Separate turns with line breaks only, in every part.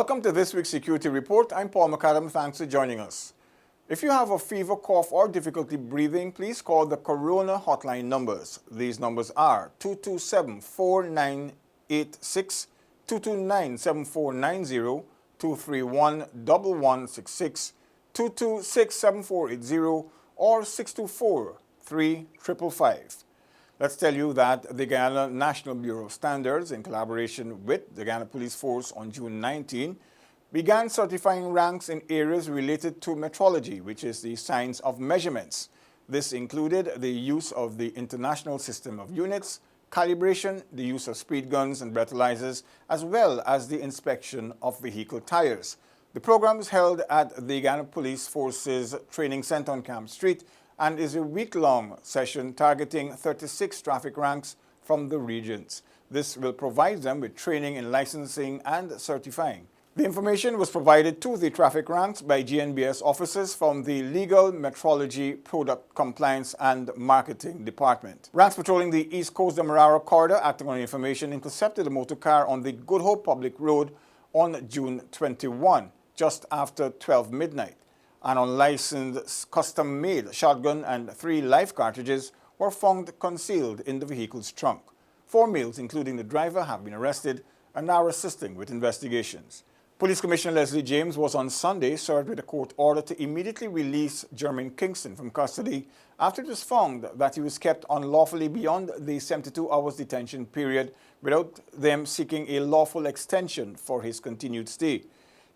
Welcome to this week's Security Report. I'm Paul McAdam. Thanks for joining us. If you have a fever, cough, or difficulty breathing, please call the Corona hotline numbers. These numbers are 227-4986, 229-7490, 231-1166, 226-7480, or 624-3555. Let's tell you that the Guyana National Bureau of Standards, in collaboration with the Guyana Police Force on June 19, began certifying ranks in areas related to metrology, which is the science of measurements. This included the use of the International System of Units, calibration, the use of speed guns and breathalyzers, as well as the inspection of vehicle tires. The program is held at the Guyana Police Force's Training Center on Camp Street and is a week-long session targeting 36 traffic ranks from the regions. This will provide them with training in licensing and certifying. The information was provided to the traffic ranks by GNBS officers from the Legal Metrology, Product Compliance and Marketing Department. Ranks patrolling the East Coast Demerara corridor, acting on information, intercepted a motor car on the Good Hope Public Road on June 21, just after 12 midnight. An unlicensed custom-made shotgun and 3 live cartridges were found concealed in the vehicle's trunk. 4 males, including the driver, have been arrested and are assisting with investigations. Police Commissioner Leslie James was on Sunday served with a court order to immediately release Jermaine Kingston from custody after it was found that he was kept unlawfully beyond the 72 hours detention period without them seeking a lawful extension for his continued stay.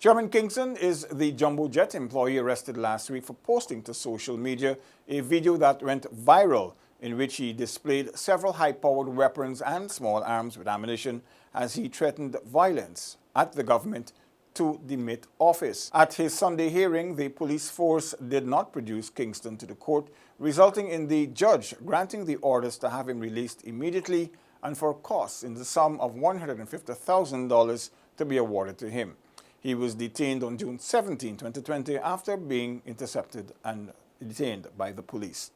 Jermaine Kingston is the Jumbo Jet employee arrested last week for posting to social media a video that went viral in which he displayed several high-powered weapons and small arms with ammunition as he threatened violence at the government to demit office. At his Sunday hearing, the police force did not produce Kingston to the court, resulting in the judge granting the orders to have him released immediately and for costs in the sum of $150,000 to be awarded to him. He was detained on June 17, 2020, after being intercepted and detained by the police.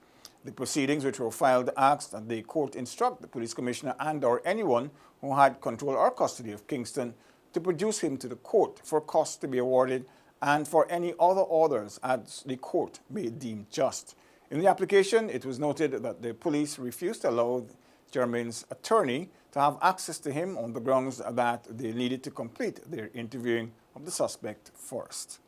The proceedings, which were filed, asked that the court instruct the police commissioner and/or anyone who had control or custody of Kingston to produce him to the court for costs to be awarded and for any other orders as the court may deem just. In the application, it was noted that the police refused to allow Jermaine's attorney to have access to him on the grounds that they needed to complete their interviewing of the suspect first.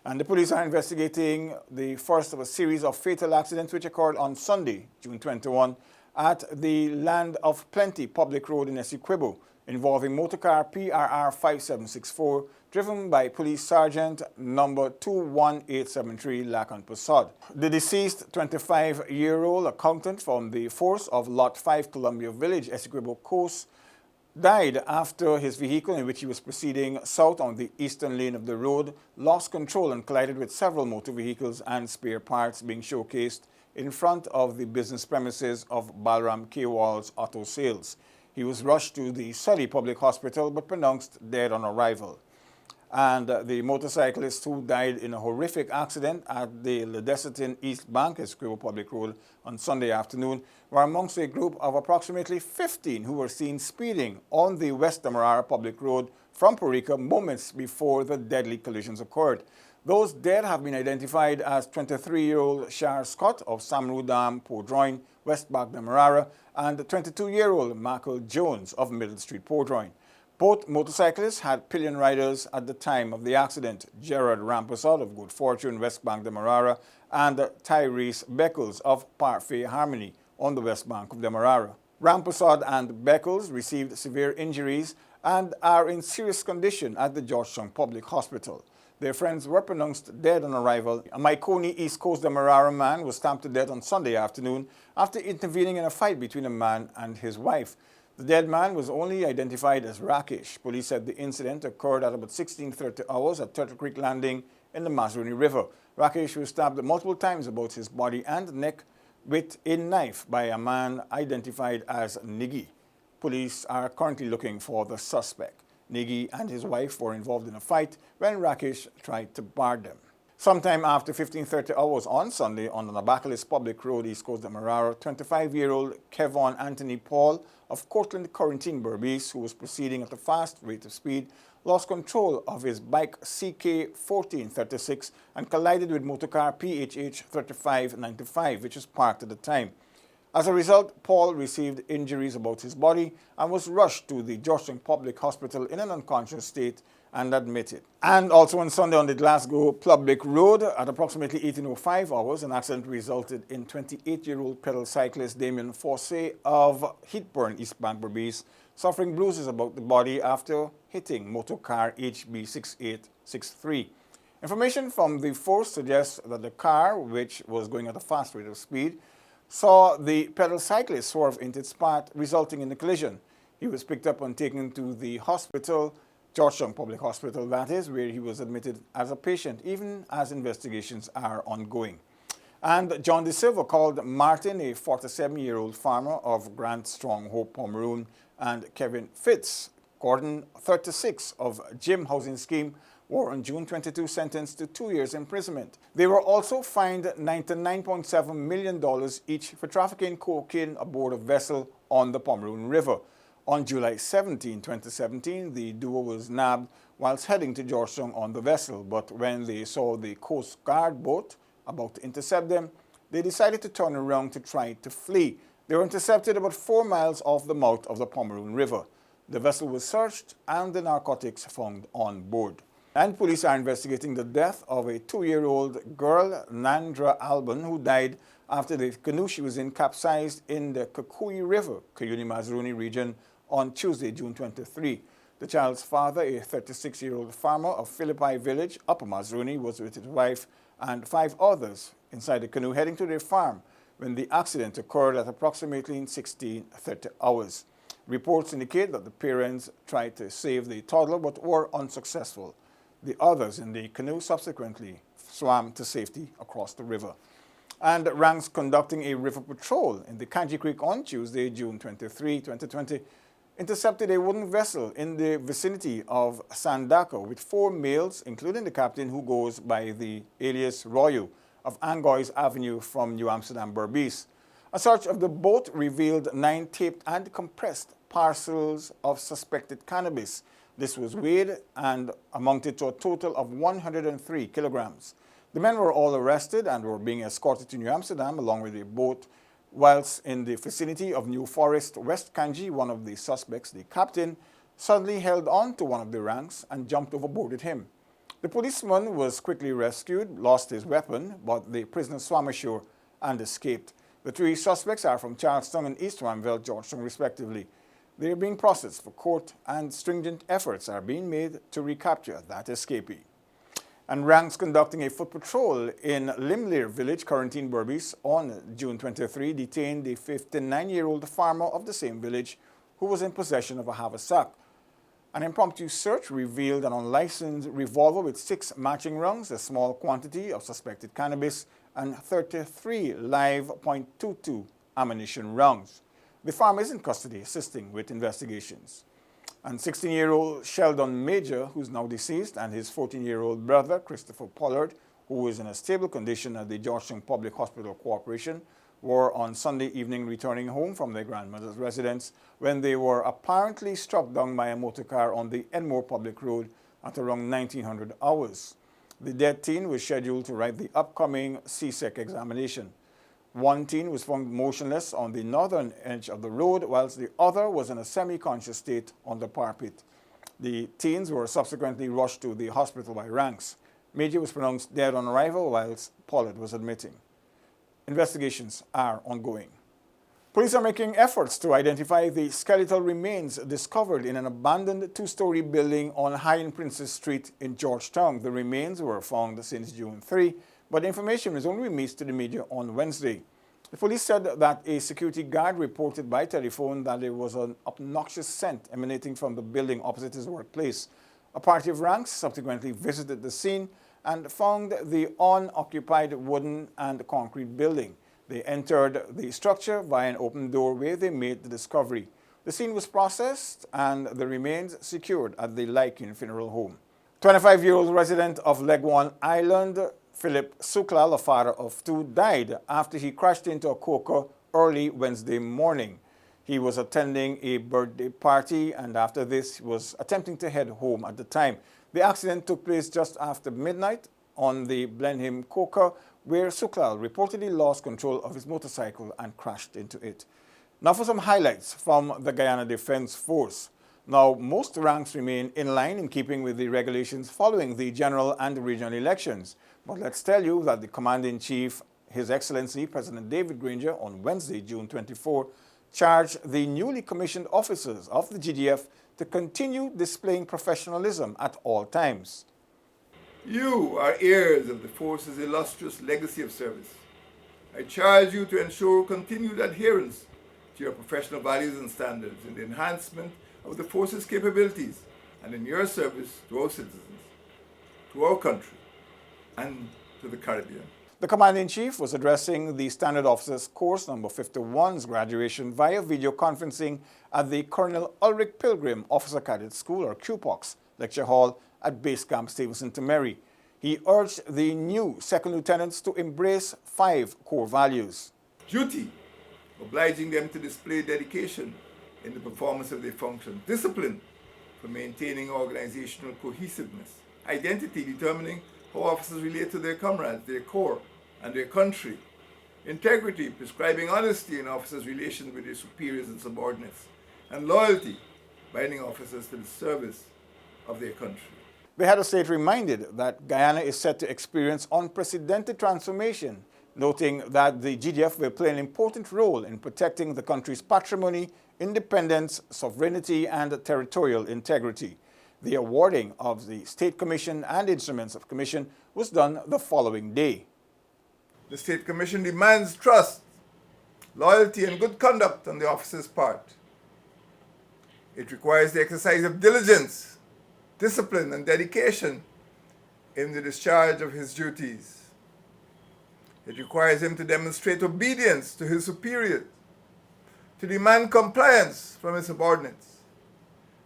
And the police are investigating the first of a series of fatal accidents which occurred on Sunday, June 21, at the Land of Plenty public road in Essequibo, involving motorcar PRR 5764, driven by Police Sergeant number 21873 Lacan Passad. The deceased 25-year-old accountant from the force of Lot 5 Columbia Village, Essequibo Coast, died after his vehicle, in which he was proceeding south on the eastern lane of the road, lost control and collided with several motor vehicles and spare parts being showcased in front of the business premises of Balram K. Walls Auto Sales. He was rushed to the Sully Public Hospital but pronounced dead on arrival. And the motorcyclist who died in a horrific accident at the Ledesitan East Bank, Essequibo Public Road, on Sunday afternoon were amongst a group of approximately 15 who were seen speeding on the West Demerara Public Road from Porica moments before the deadly collisions occurred. Those dead have been identified as 23-year-old Shar Scott of Samru Dam, Port-Royne, West Back Demerara, and 22-year-old Michael Jones of Middle Street, Port-Royne. Both motorcyclists had pillion riders at the time of the accident: Gerard Rampasad of Good Fortune, West Bank Demerara, and Tyrese Beckles of Parfait Harmony on the West Bank of Demerara. Rampasad and Beckles received severe injuries and are in serious condition at the Georgetown Public Hospital. Their friends were pronounced dead on arrival. A Maikoni East Coast Demerara man was stabbed to death on Sunday afternoon after intervening in a fight between a man and his wife. The dead man was only identified as Rakesh. Police said the incident occurred at about 16:30 hours at Turtle Creek Landing in the Mazaruni River. Rakesh was stabbed multiple times about his body and neck with a knife by a man identified as Niggi. Police are currently looking for the suspect. Niggi and his wife were involved in a fight when Rakesh tried to bar them. Sometime after 15:30 hours on Sunday on the Nabacalis Public Road, East Coast of Marara, 25-year-old Kevon Anthony Paul of Cortland, Quarantine, Berbice, who was proceeding at a fast rate of speed, lost control of his bike CK-1436 and collided with motorcar PHH 3595, which was parked at the time. As a result, Paul received injuries about his body and was rushed to the Georgetown Public Hospital in an unconscious state and admitted. And also on Sunday on the Glasgow Public Road at approximately 18:05 hours, an accident resulted in 28-year-old pedal cyclist Damien Fossey of Heatburn, East Bank, Berbice, suffering bruises about the body after hitting motorcar HB6863. Information from the force suggests that the car, which was going at a fast rate of speed, saw the pedal cyclist swerve into its path, resulting in the collision. He was picked up and taken to the hospital, Georgetown Public Hospital, that is, where he was admitted as a patient, even as investigations are ongoing. And John De Silva called Martin, a 47-year-old farmer of Grant Stronghope, Pomeroon, and Kevin Fitz, Gordon, 36, of Jim Housing Scheme, were on June 22 sentenced to 2 years imprisonment. They were also fined $99.7 million each for trafficking cocaine aboard a vessel on the Pomeroon River. On July 17, 2017, the duo was nabbed whilst heading to Georgetown on the vessel, but when they saw the Coast Guard boat about to intercept them, they decided to turn around to try to flee. They were intercepted about 4 miles off the mouth of the Pomeroon River. The vessel was searched and the narcotics found on board. And police are investigating the death of a 2-year-old girl, Nandra Alban, who died after the canoe she was in capsized in the Kukui River, Kayuni-Mazruni region, on Tuesday, June 23. The child's father, a 36-year-old farmer of Philippi Village, Upper Mazruni, was with his wife and 5 others inside the canoe heading to their farm when the accident occurred at approximately 16:30 hours. Reports indicate that the parents tried to save the toddler but were unsuccessful. The others in the canoe subsequently swam to safety across the river. And ranks conducting a river patrol in the Kanji Creek on Tuesday, June 23, 2020, intercepted a wooden vessel in the vicinity of Sandaka with 4 males, including the captain, who goes by the alias Royu, of Angois Avenue from New Amsterdam, Berbice. A search of the boat revealed 9 taped and compressed parcels of suspected cannabis. This was weighed and amounted to a total of 103 kilograms. The men were all arrested and were being escorted to New Amsterdam along with a boat. Whilst in the vicinity of New Forest, West Kanji, one of the suspects, the captain, suddenly held on to one of the ranks and jumped overboard with him. The policeman was quickly rescued, lost his weapon, but the prisoner swam ashore and escaped. The 3 suspects are from Charlestown and East Ramville, Georgetown, respectively. They are being processed for court, and stringent efforts are being made to recapture that escapee. And ranks conducting a foot patrol in Limlear Village, Quarantine, Berbice, on June 23 detained the 59-year-old farmer of the same village who was in possession of a haversack. An impromptu search revealed an unlicensed revolver with 6 matching rounds, a small quantity of suspected cannabis, and 33 live .22 ammunition rounds. The farmer is in custody, assisting with investigations. And 16-year-old Sheldon Major, who's now deceased, and his 14-year-old brother, Christopher Pollard, who is in a stable condition at the Georgetown Public Hospital Corporation, were on Sunday evening returning home from their grandmother's residence when they were apparently struck down by a motor car on the Enmore Public Road at around 1900 hours. The dead teen was scheduled to write the upcoming CSEC examination. One teen was found motionless on the northern edge of the road, whilst the other was in a semi-conscious state on the parapet. The teens were subsequently rushed to the hospital by ranks. Major was pronounced dead on arrival, whilst Pollard was admitting. Investigations are ongoing. Police are making efforts to identify the skeletal remains discovered in an abandoned 2-story building on High Princess Street in Georgetown. The remains were found since June 3, but information was only released to the media on Wednesday. The police said that a security guard reported by telephone that there was an obnoxious scent emanating from the building opposite his workplace. A party of ranks subsequently visited the scene and found the unoccupied wooden and concrete building. They entered the structure via an open door where they made the discovery. The scene was processed and the remains secured at the Lycan Funeral Home. 25-year-old resident of Legwan Island, Philip Suklal, a father of two, died after he crashed into a coker early Wednesday morning. He was attending a birthday party and after this was attempting to head home at the time. The accident took place just after midnight on the Blenheim coker, where Suklal reportedly lost control of his motorcycle and crashed into it. Now for some highlights from the Guyana Defense Force. Now, most ranks remain in line in keeping with the regulations following the general and regional elections. But let's tell you that the Commander-in-Chief, His Excellency President David Granger, on Wednesday, June 24, charged the newly commissioned officers of the GDF to continue displaying professionalism at all times.
You are heirs of the force's illustrious legacy of service. I charge you to ensure continued adherence to your professional values and standards in the enhancement of the force's capabilities and in your service to our citizens, to our country, and to the Caribbean.
The Commander-in-Chief was addressing the Standard Officers Course number 51's graduation via video conferencing at the Colonel Ulrich Pilgrim Officer Cadet School, or QPOX, lecture hall at Base Camp Stevenson to Mary. He urged the new second lieutenants to embrace 5 core values.
Duty, obliging them to display dedication in the performance of their function. Discipline, for maintaining organizational cohesiveness. Identity, determining how officers relate to their comrades, their corps, and their country. Integrity, prescribing honesty in officers' relations with their superiors and subordinates. And loyalty, binding officers to the service of their country.
The head of state reminded that Guyana is set to experience unprecedented transformation, noting that the GDF will play an important role in protecting the country's patrimony, independence, sovereignty, and territorial integrity. The awarding of the State Commission and instruments of commission was done the following day.
The State Commission demands trust, loyalty, and good conduct on the officer's part. It requires the exercise of diligence, discipline, and dedication in the discharge of his duties. It requires him to demonstrate obedience to his superiors, to demand compliance from his subordinates,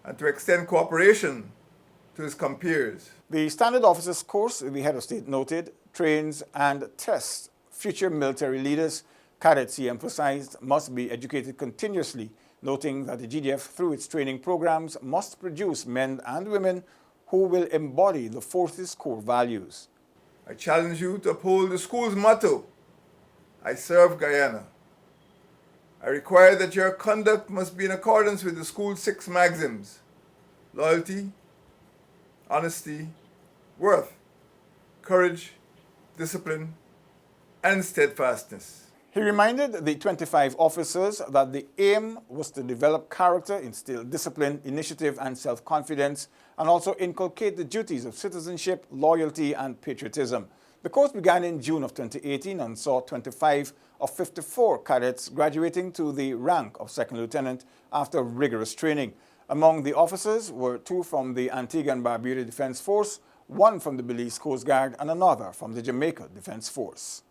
and to extend cooperation to his compeers.
The Standard Officers Course, the head of state noted, trains and tests future military leaders. Cadets, he emphasized, must be educated continuously, noting that the GDF, through its training programs, must produce men and women who will embody the force's core values.
I challenge you to uphold the school's motto, I serve Guyana. I require that your conduct must be in accordance with the school's 6 maxims: loyalty, honesty, worth, courage, discipline, and steadfastness.
He reminded the 25 officers that the aim was to develop character, instill discipline, initiative, and self-confidence, and also inculcate the duties of citizenship, loyalty, and patriotism. The course began in June of 2018 and saw 25 of 54 cadets graduating to the rank of second lieutenant after rigorous training. Among the officers were 2 from the Antigua and Barbuda Defense Force, 1 from the Belize Coast Guard, and another from the Jamaica Defense Force.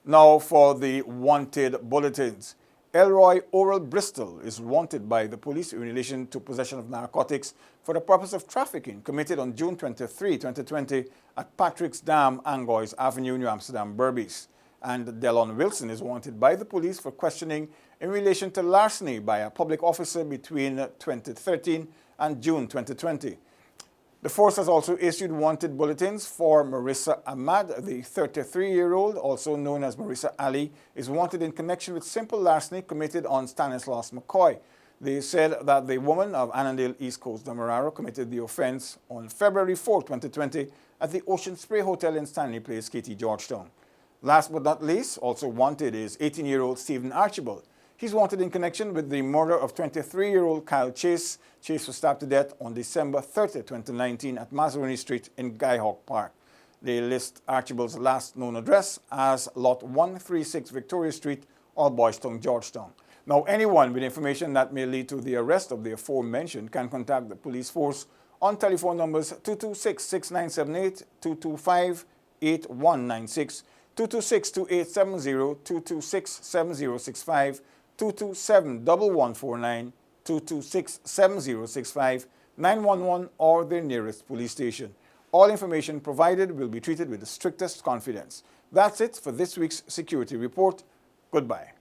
Now for the wanted bulletins. Elroy Oral Bristol is wanted by the police in relation to possession of narcotics for the purpose of trafficking committed on June 23, 2020 at Patrick's Dam, Angois Avenue, New Amsterdam, Berbice. And Delon Wilson is wanted by the police for questioning in relation to larceny by a public officer between 2013 and June 2020. The force has also issued wanted bulletins for Marissa Ahmad. The 33-year-old, also known as Marissa Ali, is wanted in connection with simple larceny committed on Stanislaus McCoy. They said that the woman of Annandale, East Coast, Demerara, committed the offense on February 4, 2020 at the Ocean Spray Hotel in Stanley Place, KT, Georgetown. Last but not least, also wanted is 18-year-old Stephen Archibald. He's wanted in connection with the murder of 23-year-old Kyle Chase. Chase was stabbed to death on December 30, 2019 at Mazzaroni Street in Guyhawk Park. They list Archibald's last known address as Lot 136 Victoria Street, All Boys Town, Georgetown. Now, anyone with information that may lead to the arrest of the aforementioned can contact the police force on telephone numbers 226-6978, 225-8196, 226-2870, 226-7065, 227-1149, 226-7065, 911, or their nearest police station. All information provided will be treated with the strictest confidence. That's it for this week's Security Report. Goodbye.